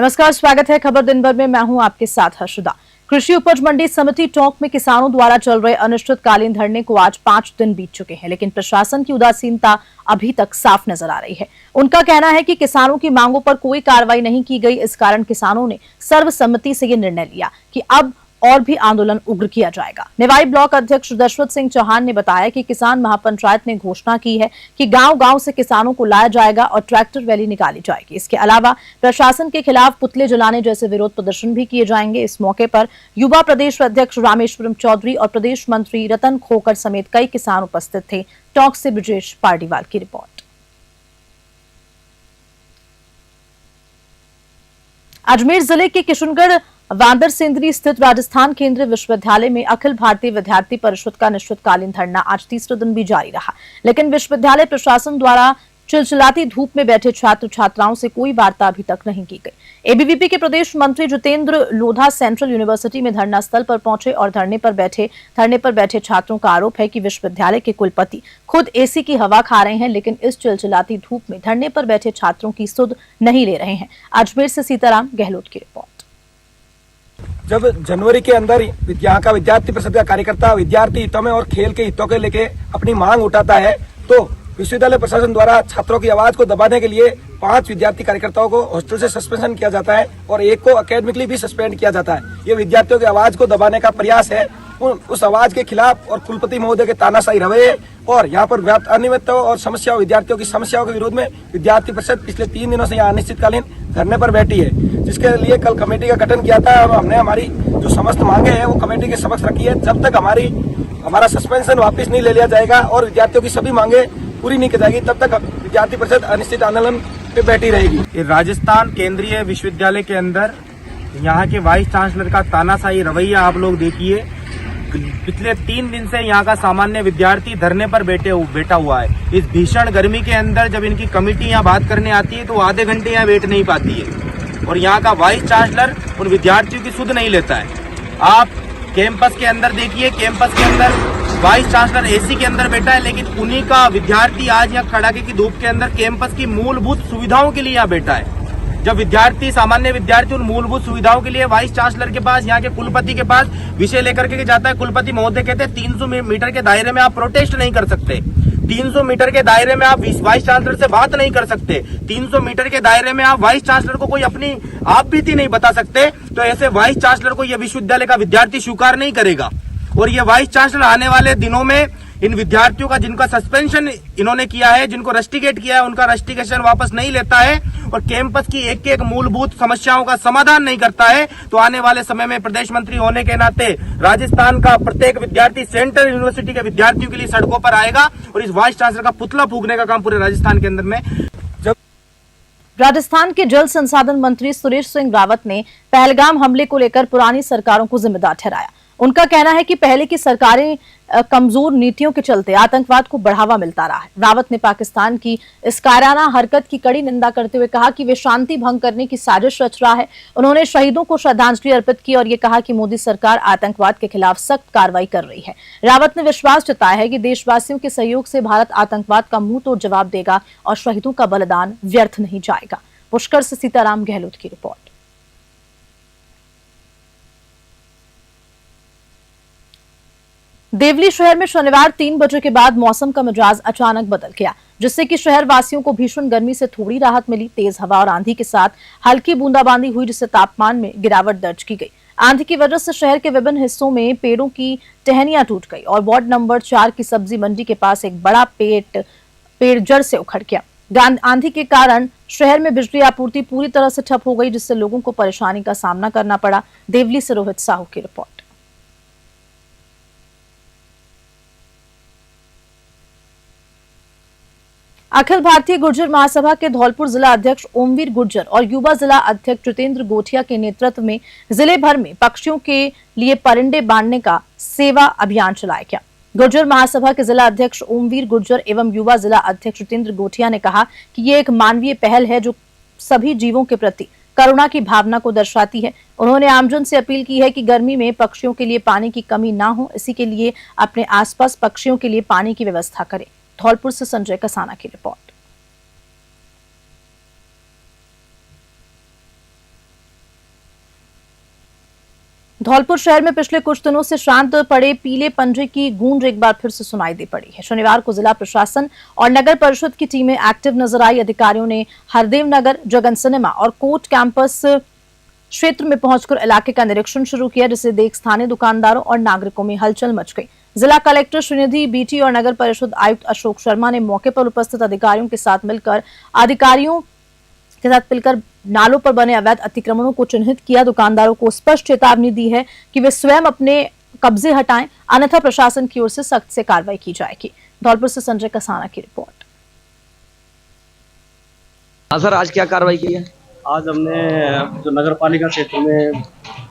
नमस्कार, स्वागत है खबर दिन भर में। मैं हूं आपके साथ हर्षदा। कृषि उपज मंडी समिति टोंक में किसानों द्वारा चल रहे अनिश्चितकालीन धरने को आज 5 दिन बीत चुके हैं, लेकिन प्रशासन की उदासीनता अभी तक साफ नजर आ रही है। उनका कहना है कि किसानों की मांगों पर कोई कार्रवाई नहीं की गई। इस कारण किसानों ने सर्वसम्मति से ये निर्णय लिया कि अब और भी आंदोलन उग्र किया जाएगा। निवाई ब्लॉक अध्यक्ष दशरथ सिंह चौहान ने बताया कि किसान महापंचायत ने घोषणा की है कि गांव-गांव से किसानों को लाया जाएगा और ट्रैक्टर रैली निकाली जाएगी। इसके अलावा प्रशासन के खिलाफ पुतले जलाने जैसे विरोध प्रदर्शन भी किए जाएंगे। इस मौके पर युवा प्रदेश अध्यक्ष रामेश्वरम चौधरी और प्रदेश मंत्री रतन खोकर समेत कई किसान उपस्थित थे। टोंक से ब्रजेश पारडीवाल की रिपोर्ट। अजमेर जिले के किशनगढ़ वांदर सेंद्री स्थित राजस्थान केंद्रीय विश्वविद्यालय में अखिल भारतीय विद्यार्थी परिषद का अनिश्चितकालीन धरना आज तीसरे दिन भी जारी रहा, लेकिन विश्वविद्यालय प्रशासन द्वारा चिलचिलाती धूप में बैठे छात्र छात्राओं से कोई वार्ता अभी तक नहीं की गई। एबीवीपी के प्रदेश मंत्री जितेंद्र लोधा सेंट्रल यूनिवर्सिटी में धरना स्थल पर पहुंचे और धरने पर बैठे छात्रों का आरोप है कि विश्वविद्यालय के कुलपति खुद एसी की हवा खा रहे हैं, लेकिन इस चिलचिलाती धूप में धरने पर बैठे छात्रों की सुध नहीं ले रहे हैं। अजमेर से सीताराम गहलोत की रिपोर्ट। जब जनवरी के अंदर यहाँ का विद्यार्थी परिषद का कार्यकर्ता विद्यार्थी हितों में और खेल के हितों के लेके अपनी मांग उठाता है, तो विश्वविद्यालय प्रशासन द्वारा छात्रों की आवाज को दबाने के लिए 5 विद्यार्थी कार्यकर्ताओं को हॉस्टल से सस्पेंशन किया जाता है और एक को अकेडमिकली भी सस्पेंड किया जाता है। ये विद्यार्थियों की आवाज को दबाने का प्रयास है। उस आवाज के खिलाफ और कुलपति महोदय के तानाशाही रवैये और यहाँ पर अनियमितता और समस्याओं विद्यार्थियों की समस्याओं के विरोध में विद्यार्थी परिषद पिछले 3 दिनों से यहाँ अनिश्चितकालीन धरने पर बैठी है, जिसके लिए कल कमेटी का गठन किया था और हमने हमारी जो समस्त मांगे हैं वो कमेटी के समक्ष रखी है। जब तक हमारा सस्पेंशन वापस नहीं ले लिया जाएगा और विद्यार्थियों की सभी मांगे पूरी नहीं की जाएगी, तब तक विद्यार्थी परिषद अनिश्चित आंदोलन पे बैठी रहेगी। राजस्थान केंद्रीय विश्वविद्यालय के अंदर यहाँ के वाइस चांसलर का तानाशाही रवैया आप लोग देखिए। पिछले 3 दिन से यहाँ का सामान्य विद्यार्थी धरने पर बैठा हुआ है। इस भीषण गर्मी के अंदर जब इनकी कमेटी यहाँ बात करने आती है तो आधे घंटे यहाँ वेट नहीं पाती है और यहाँ का वाइस चांसलर उन विद्यार्थियों की सुध नहीं लेता है। आप कैंपस के अंदर देखिए, कैंपस के अंदर वाइस चांसलर एसी के अंदर बैठा है, लेकिन उन्हीं का विद्यार्थी आज यहाँ कड़ाके की धूप के अंदर कैंपस की मूलभूत सुविधाओं के लिए यहाँ बैठा है। जब विद्यार्थी सामान्य विद्यार्थी उन मूलभूत सुविधाओं के लिए वाइस चांसलर के पास, यहाँ के कुलपति के पास विषय लेकर के जाता है, कुलपति महोदय कहते हैं 300 मीटर के दायरे में आप प्रोटेस्ट नहीं कर सकते, 300 मीटर के दायरे में आप वाइस चांसलर से बात नहीं कर सकते, 300 मीटर के दायरे में आप वाइस चांसलर को कोई अपनी आप बीती नहीं बता सकते। तो ऐसे वाइस चांसलर को यह विश्वविद्यालय का विद्यार्थी स्वीकार नहीं करेगा और ये वाइस चांसलर आने वाले दिनों में इन विद्यार्थियों का जिनका सस्पेंशन इन्होंने किया है, जिनको रस्टिकेट किया है, उनका रस्टिकेशन वापस नहीं लेता है और कैंपस की एक मूलभूत समस्याओं का समाधान नहीं करता है, तो आने वाले समय में प्रदेश मंत्री होने के नाते राजस्थान का प्रत्येक विद्यार्थी सेंट्रल यूनिवर्सिटी के विद्यार्थियों के लिए सड़कों पर आएगा और इस वाइस चांसलर का पुतला फूंकने का काम पूरे राजस्थान के अंदर में। राजस्थान के जल संसाधन मंत्री सुरेश सिंह रावत ने पहलगाम हमले को लेकर पुरानी सरकारों को जिम्मेदार ठहराया। उनका कहना है कि पहले की सरकारें कमजोर नीतियों के चलते आतंकवाद को बढ़ावा मिलता रहा है। रावत ने पाकिस्तान की इस कायराना हरकत की कड़ी निंदा करते हुए कहा कि वे शांति भंग करने की साजिश रच रहा है। उन्होंने शहीदों को श्रद्धांजलि अर्पित की और ये कहा कि मोदी सरकार आतंकवाद के खिलाफ सख्त कार्रवाई कर रही है। रावत ने विश्वास जताया है कि देशवासियों के सहयोग से भारत आतंकवाद का मुंह तोड़ जवाब देगा और शहीदों का बलिदान व्यर्थ नहीं जाएगा। पुष्कर से सीताराम गहलोत की रिपोर्ट। देवली शहर में शनिवार 3 बजे के बाद मौसम का मिजाज अचानक बदल गया, जिससे कि शहर वासियों को भीषण गर्मी से थोड़ी राहत मिली। तेज हवा और आंधी के साथ हल्की बूंदाबांदी हुई, जिससे तापमान में गिरावट दर्ज की गई। आंधी की वजह से शहर के विभिन्न हिस्सों में पेड़ों की टहनियां टूट गई और वार्ड नंबर 4 की सब्जी मंडी के पास एक बड़ा पेड़ जड़ से उखड़ गया। आंधी के कारण शहर में बिजली आपूर्ति पूरी तरह से ठप हो गई, जिससे लोगों को परेशानी का सामना करना पड़ा। देवली से रोहित साहू की रिपोर्ट। अखिल भारतीय गुर्जर महासभा के धौलपुर जिला अध्यक्ष ओमवीर गुर्जर और युवा जिला अध्यक्ष जितेंद्र गोठिया के नेतृत्व में जिले भर में पक्षियों के लिए परिंदे बांटने का सेवा अभियान चलाया गया। गुर्जर महासभा के जिला अध्यक्ष ओमवीर गुर्जर एवं युवा जिला अध्यक्ष जितेंद्र गोठिया ने कहा कि ये एक मानवीय पहल है जो सभी जीवों के प्रति करुणा की भावना को दर्शाती है। उन्होंने आमजन से अपील की है कि गर्मी में पक्षियों के लिए पानी की कमी ना हो, इसी के लिए अपने आसपास पक्षियों के लिए पानी की व्यवस्था करें। धौलपुर से संजय कसाना की रिपोर्ट। धौलपुर शहर में पिछले कुछ दिनों से शांत पड़े पीले पंजे की गूंज एक बार फिर से सुनाई दे पड़ी है। शनिवार को जिला प्रशासन और नगर परिषद की टीमें एक्टिव नजर आई। अधिकारियों ने हरदेव नगर, जगन सिनेमा और कोर्ट कैंपस क्षेत्र में पहुंचकर इलाके का निरीक्षण शुरू किया, जिसे देख स्थानीय दुकानदारों और नागरिकों में हलचल मच गई। जिला कलेक्टर श्रीनिधि बीटी और नगर परिषद आयुक्त अशोक शर्मा ने मौके पर उपस्थित अधिकारियों के साथ मिलकर नालों पर बने अवैध अतिक्रमणों को चिन्हित किया। दुकानदारों को स्पष्ट चेतावनी दी है कि वे स्वयं अपने कब्जे हटाएं, अन्यथा प्रशासन की ओर से सख्त से कार्रवाई की जाएगी। धौलपुर से संजय कसाना की रिपोर्ट। हाँ सर, आज क्या कार्रवाई की है? आज हमने जो नगर पालिका क्षेत्र में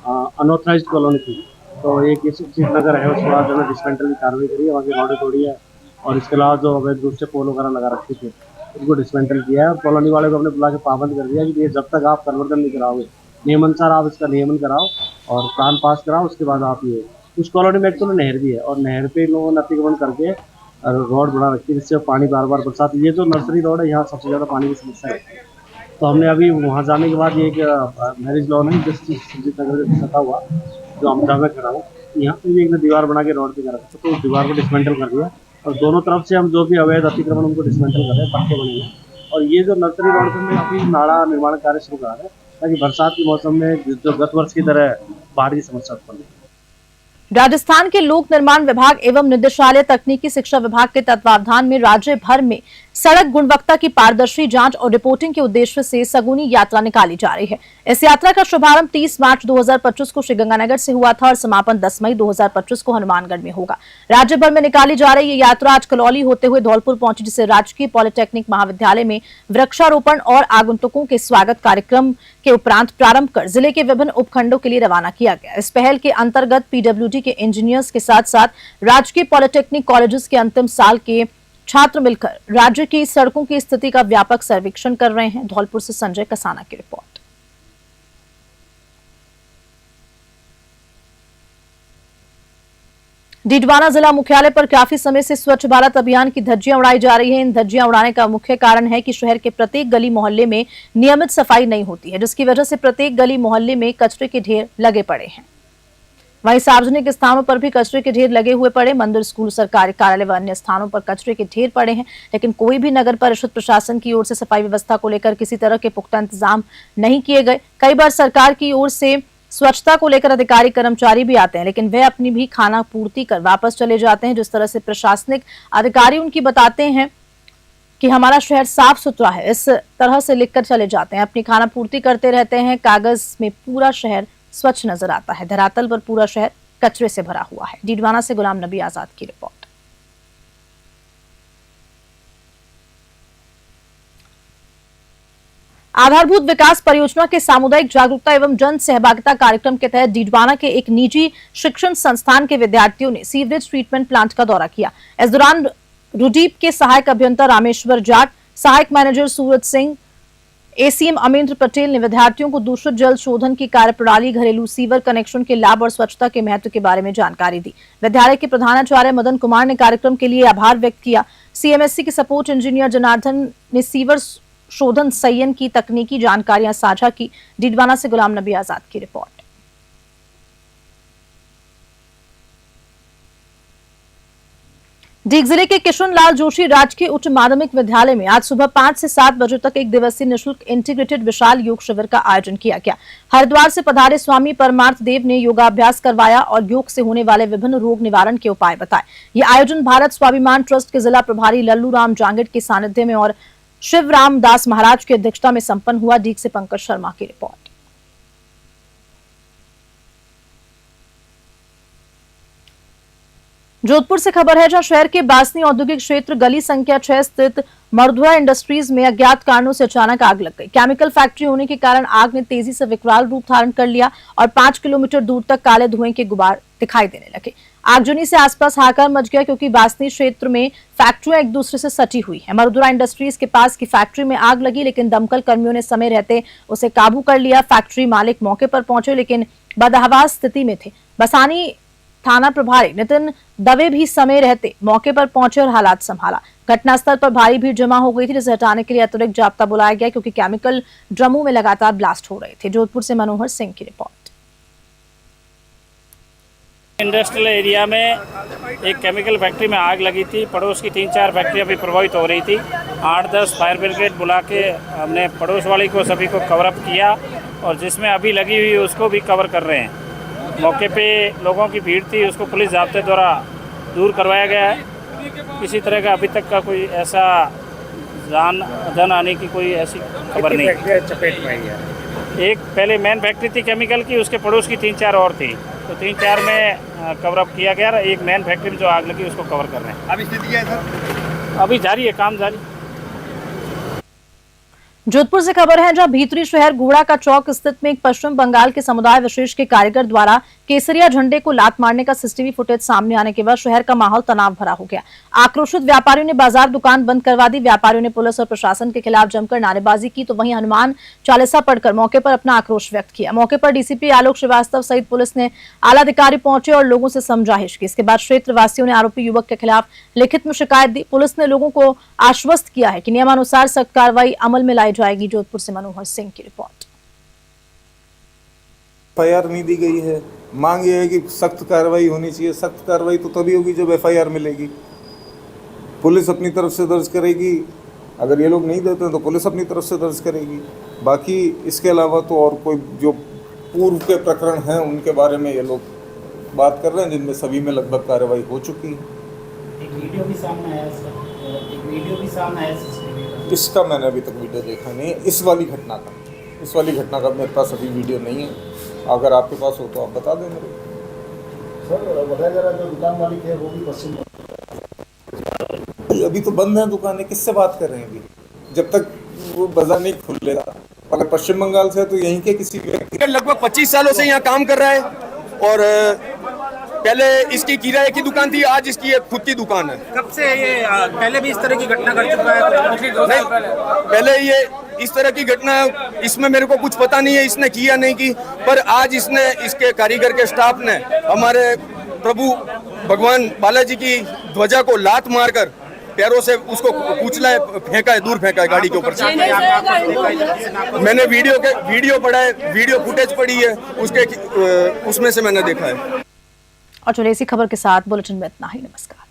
अनऑथराइज्ड कॉलोनी थी, तो एक ये नगर है, उसके बाद जो डिसमेंटल की कार्रवाई करी है, वहाँ की रोडें तोड़ी है और इसके अलावा जो अवैध रूप से पोल वगैरह लगा रखे थे उनको डिसमेंटल किया है और कॉलोनी वाले को हमने बुला के पाबंद कर दिया कि ये जब तक आप कन्वर्जन नहीं कराओगे, नियमानुसार आप इसका नियमन कराओ और प्लान पास कराओ, उसके बाद आप ये उस कॉलोनी में एक्चुअली नहर भी है और नहर पे लोगों ने अतिक्रमण करके रोड बना रखी है, जिससे पानी बार बार बरसात। ये जो नर्सरी रोड है, यहाँ सबसे ज़्यादा पानी की समस्या है। तो हमने अभी वहाँ जाने के बाद ये एक मैरिज लॉन है जस्टिस नगर से सटा हुआ, जो अमदा में खड़ा हूँ, यहाँ पे भी एक दीवार बना के रोड पे कर रखा, तो उस दीवार को डिसमेंटल कर दिया और दोनों तरफ से हम जो भी अवैध अतिक्रमण उनको डिसमेंटल कर रहे हैं, पट्टे बने हैं। और ये जो नर्सरी रोड पे अभी नाला निर्माण कार्य शुरू करा रहे हैं, ताकि बरसात के मौसम में जो गत वर्ष की तरह बाढ़ की समस्या उत्पन्न नहीं। राजस्थान के लोक निर्माण विभाग एवं निदेशालय तकनीकी शिक्षा विभाग के तत्वावधान में राज्य भर में सड़क गुणवत्ता की पारदर्शी जांच और रिपोर्टिंग के उद्देश्य से सगुनी यात्रा निकाली जा रही है। इस यात्रा का शुभारंभ 30 मार्च 2025 को श्रीगंगानगर से हुआ था और समापन 10 मई 2025 को हनुमानगढ़ में होगा। राज्य भर में निकाली जा रही ये यात्रा आज कलौली होते हुए धौलपुर पहुंची, जिसे राजकीय पॉलिटेक्निक महाविद्यालय में वृक्षारोपण और आगंतुकों के स्वागत कार्यक्रम के उपरांत प्रारंभ कर जिले के विभिन्न उपखंडों के लिए रवाना किया गया। इस पहल के अंतर्गत पीडब्ल्यूडी के इंजीनियर्स के साथ साथ राजकीय पॉलिटेक्निक कॉलेजेस के अंतिम साल के छात्र मिलकर राज्य की सड़कों की स्थिति का व्यापक सर्वेक्षण कर रहे हैं। धौलपुर से संजय कसाना की रिपोर्ट। डीडवाना जिला मुख्यालय पर काफी समय से स्वच्छ भारत अभियान की धज्जियां उड़ाई जा रही हैं। इन धज्जियां उड़ाने का मुख्य कारण है कि शहर के प्रत्येक गली मोहल्ले में नियमित सफाई नहीं होती है, जिसकी वजह से प्रत्येक गली मोहल्ले में कचरे के ढेर लगे पड़े हैं। वहीं सार्वजनिक स्थानों पर भी कचरे के ढेर लगे हुए पड़े। मंदिर, स्कूल, सरकारी कार्यालय व अन्य स्थानों पर कचरे के ढेर पड़े हैं, लेकिन कोई भी नगर परिषद प्रशासन की ओर से सफाई व्यवस्था को लेकर किसी तरह के पुख्ता इंतजाम नहीं किए गए। कई बार सरकार की ओर से स्वच्छता को लेकर अधिकारी कर्मचारी भी आते हैं, लेकिन वे अपनी भी खाना पूर्ति कर वापस चले जाते हैं। जिस तरह से प्रशासनिक अधिकारी उनकी बताते हैं कि हमारा शहर साफ सुथरा है, इस तरह से लिखकर चले जाते हैं, अपनी खाना पूर्ति करते रहते हैं। कागज में पूरा शहर स्वच्छ नजर आता है, धरातल पर पूरा शहर कचरे से भरा हुआ है। डीडवाना से गुलाम नबी आजाद की रिपोर्ट। आधारभूत विकास परियोजना के सामुदायिक जागरूकता एवं जन सहभागिता कार्यक्रम के तहत डीडवाना के एक निजी शिक्षण संस्थान के विद्यार्थियों ने सीवरेज ट्रीटमेंट प्लांट का दौरा किया। इस दौरान रुडीप के सहायक अभियंता रामेश्वर जाट, सहायक मैनेजर सूरज सिंह, एसीएम अमेंद्र पटेल ने विद्यार्थियों को दूषित जल शोधन की कार्यप्रणाली, घरेलू सीवर कनेक्शन के लाभ और स्वच्छता के महत्व के बारे में जानकारी दी। विद्यालय के प्रधानाचार्य मदन कुमार ने कार्यक्रम के लिए आभार व्यक्त किया। सीएमएससी के सपोर्ट इंजीनियर जनार्दन ने सीवर शोधन संयंत्र की तकनीकी जानकारियां साझा की। डीडवाना से गुलाम नबी आजाद की रिपोर्ट। डीग जिले के किशनलाल जोशी राजकीय उच्च माध्यमिक विद्यालय में आज सुबह 5 से 7 बजे तक एक दिवसीय निःशुल्क इंटीग्रेटेड विशाल योग शिविर का आयोजन किया गया। हरिद्वार से पधारे स्वामी परमार्थ देव ने योगाभ्यास करवाया और योग से होने वाले विभिन्न रोग निवारण के उपाय बताए। यह आयोजन भारत स्वाभिमान ट्रस्ट के जिला प्रभारी लल्लू राम जांगिड के सानिध्य में और शिवराम दास महाराज की अध्यक्षता में संपन्न हुआ। डीग से पंकज शर्मा की रिपोर्ट। जोधपुर से खबर है, जहां शहर के बासनी औद्योगिक क्षेत्र गली संख्या 6 स्थित मरुधुआ इंडस्ट्रीज में अज्ञात कारणों से अचानक आग लग गई। केमिकल फैक्ट्री होने के कारण आग ने तेजी से विकराल रूप धारण कर लिया और 5 किलोमीटर दूर तक काले धुएं के गुबार दिखाई देने लगे। आगजनी से आसपास हाहाकार मच गया, क्योंकि बासनी क्षेत्र में फैक्ट्रियां एक दूसरे से सटी हुई है। मरुधुआ इंडस्ट्रीज के पास की फैक्ट्री में आग लगी, लेकिन दमकल कर्मियों ने समय रहते उसे काबू कर लिया। फैक्ट्री मालिक मौके पर पहुंचे, लेकिन बदहवास स्थिति में थे। बसानी थाना प्रभारी नितिन दवे भी समय रहते मौके पर पहुंचे और हालात संभाला। घटनास्थल पर भारी भीड़ जमा हो गई थी, जिसे हटाने के लिए अतिरिक्त जाब्ता बुलाया गया, क्योंकि केमिकल ड्रमों में लगातार ब्लास्ट हो रहे थे। जोधपुर से मनोहर सिंह की रिपोर्ट। इंडस्ट्रियल एरिया में एक केमिकल फैक्ट्री में आग लगी थी। पड़ोस की 3-4 फैक्ट्रियाँ भी प्रभावित हो रही थी। 8-10 फायर ब्रिगेड बुला के हमने पड़ोस वाली को सभी को कवर अप किया और जिसमें अभी लगी हुई उसको भी कवर कर रहे हैं। मौके पे लोगों की भीड़ थी, उसको पुलिस ज़ाब्ते द्वारा दूर करवाया गया है। किसी तरह का अभी तक का कोई ऐसा जान आने की कोई ऐसी खबर नहीं। चपेट में आई है। एक पहले मेन फैक्ट्री थी केमिकल की, उसके पड़ोस की 3-4 और थी, तो 3-4 में कवर अप किया गया। एक मेन फैक्ट्री में जो आग लगी उसको कवर कर रहे हैं। अभी स्थिति है सर, अभी जारी है, काम जारी। जोधपुर से खबर है, जहां भीतरी शहर घोड़ा का चौक स्थित में एक पश्चिम बंगाल के समुदाय विशेष के कारीगर द्वारा केसरिया झंडे को लात मारने का सीसीटीवी फुटेज सामने आने के बाद शहर का माहौल तनाव भरा हो गया। आक्रोशित व्यापारियों ने बाजार दुकान बंद करवा दी। व्यापारियों ने पुलिस और प्रशासन के खिलाफ जमकर नारेबाजी की, तो वहीं हनुमान चालीसा पढ़कर मौके पर अपना आक्रोश व्यक्त किया। मौके पर डीसीपी आलोक श्रीवास्तव सहित पुलिस ने आला अधिकारी पहुंचे और लोगों से समझाइश की। इसके बाद क्षेत्रवासियों ने आरोपी युवक के खिलाफ लिखित में शिकायत दी। पुलिस ने लोगों को आश्वस्त किया है कि नियमानुसार सख्त कार्रवाई अमल में लाई जाएगी। जोधपुर से मनोहर सिंह की रिपोर्ट। एफआईआर नहीं दी गई है। मांग ये है कि सख्त कार्रवाई होनी चाहिए। सख्त कार्रवाई तो तभी होगी जब एफआईआर मिलेगी। पुलिस अपनी तरफ से दर्ज करेगी, अगर ये लोग नहीं देते हैं तो पुलिस अपनी तरफ से दर्ज करेगी। बाकी इसके अलावा तो और कोई जो पूर्व के प्रकरण हैं उनके बारे में ये लोग बात कर रहे हैं, जिनमें सभी में लगभग कार्रवाई हो चुकी है। एक वीडियो भी सामने आया सर, एक वीडियो भी सामने आया सीसीटीवी का। इसका मैंने अभी तक वीडियो देखा नहीं है। इस वाली घटना का मेरे पास अभी वीडियो नहीं है। अगर आपके पास हो तो आप बता दें मेरे। सर बताया जा रहा है जो दुकान मालिक है वो भी पश्चिम, अभी तो बंद है दुकानें, किससे बात कर रहे हैं अभी? जब तक वो बाजार नहीं खुलेगा। अगर पश्चिम बंगाल से है तो यहीं के किसी व्यक्ति लगभग 25 सालों से यहाँ काम कर रहा है और पहले इसकी किराए की दुकान थी, आज इसकी एक खुद की दुकान है। कब से ये पहले भी इस तरह की घटना घट चुका है? नहीं, पहले ये इस तरह की घटना, इसमें मेरे को कुछ पता नहीं है इसने किया नहीं की, पर आज इसने इसके कारीगर के स्टाफ ने हमारे प्रभु भगवान बालाजी की ध्वजा को लात मारकर पैरों से उसको कुचला है, फेंका है, दूर फेंका है गाड़ी के ऊपर से। मैंने वीडियो पढ़ा है, वीडियो फुटेज पड़ी है, उसमें से मैंने देखा है। और चलिए इसी खबर के साथ बुलेटिन में इतना ही। नमस्कार।